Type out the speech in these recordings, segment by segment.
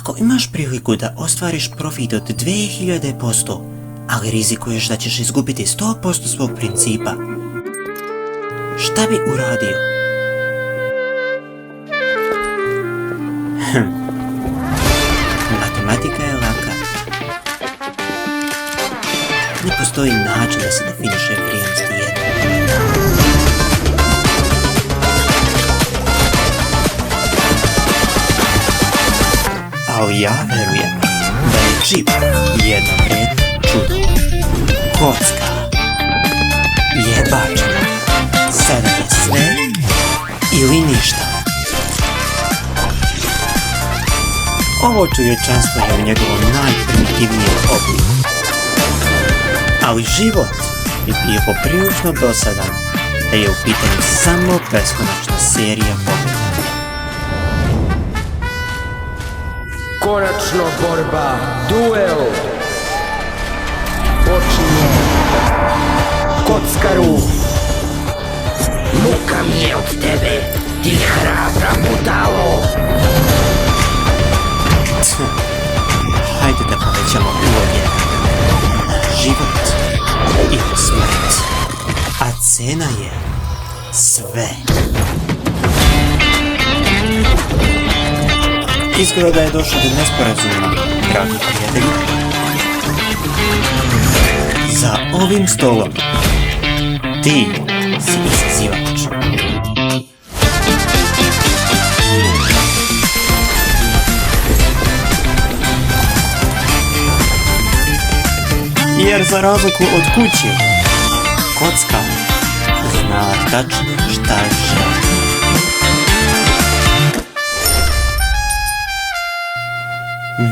Ako imaš priliku da ostvariš profit od 2000%, ali rizikuješ da ćeš izgubiti 100% svog principa, šta bi uradio? Matematika je laka. Ne postoji način da se definiše vrijednost jednog. Ali ja verujem da je čip jedno vrijedno čudo. Kocka je bačena. Sada je sve ili ništa. Ovo čovječanstvo je u njegovom najprimitivnijem obliku. Ali život bi bio poprilično dosadan da je u pitanju samo beskonačna serija pobjeda. Konačno borba, duel počinje. Kockaru, muka mi je od tebe, ti hrabra budalo. Hajde da povećamo uloge na život i smrt, a cena je sve. Izgleda da je došlo do nesporazuma, dragi prijatelji. Za ovim stolom ti si izazivač. Jer za razliku od kuće, kocka zna tačno šta želi.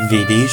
Vidiš?